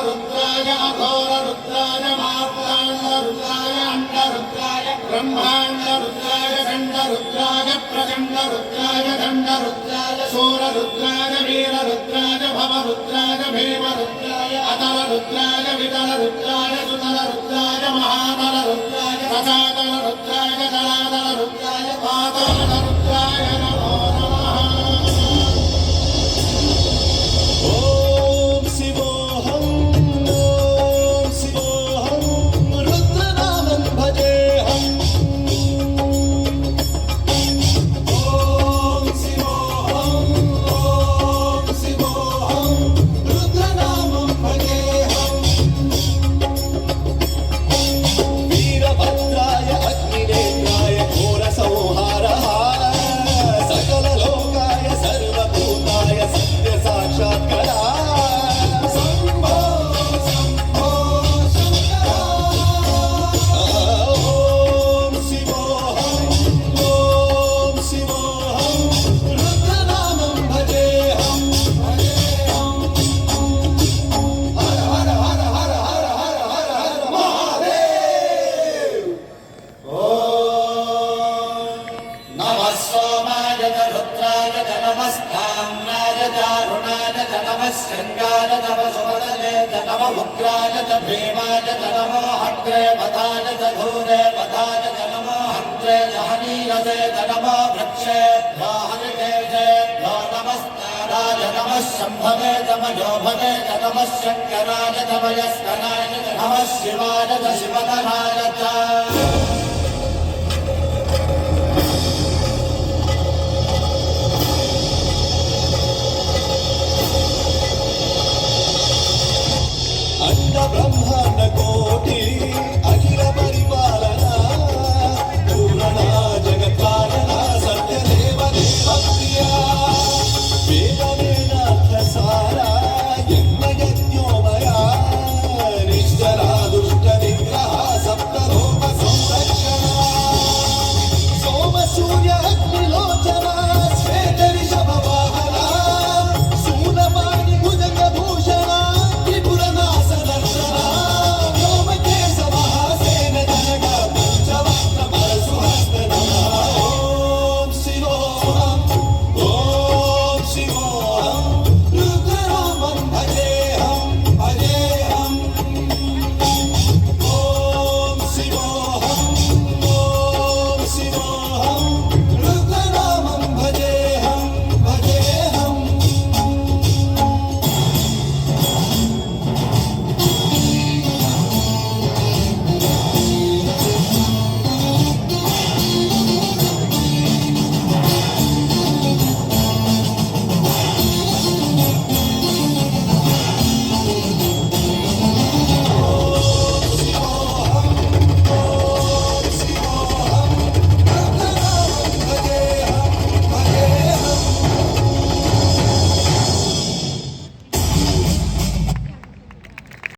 रुद्राय अघोर रुद्राय मार्ताण्ड रुद्राय अंड रुद्राय ब्रह्मांड रुद्राय खंड रुद्राय प्रचंड रुद्राय दंड रुद्राय शूर रुद्राय वीर रुद्राय भव रुद्राय भीम रुद्राय अतल रुद्राय वितल रुद्राय सुतल रुद्राय महातल रुद्राय रसातल रुद्राय जलातल रुद्राय पाताल रुद्राय नमो नमः। ओम शिवोऽहं रुद्रनामं भजेऽहम्। ओम शिवोऽहं रुद्रनामं भजेऽहम्। वीरभद्राय अग्निनेत्राय घोरसंहारः सकललोकाय सर्वभूताय सत्यसाक्षात्कारा। शम्भो शम्भो शङ्कर। ओम शिवोऽहं रुद्रनामं भजेऽहम्। हर हर हर हर हर हर हर हर महादेव। नमः सोमाय च रुद्राय च नमस्ताम्नाय च अरुणाय च नमः शृङ्गाय च वसुमतले च नमः उग्राय च भीमाय च नमो हग्रे वधाय च धूरे वधाय च नमो हन्त्रे च हनीयसे च नमो वृक्षेभ्यो हरिकेशेभ्यो नमस्ताराय नमः शम्भवे च मयोभवे च नमः शङ्कराय च वयस्कराय च नमः शिवाय च शिवधराय च। अंड ब्रह्म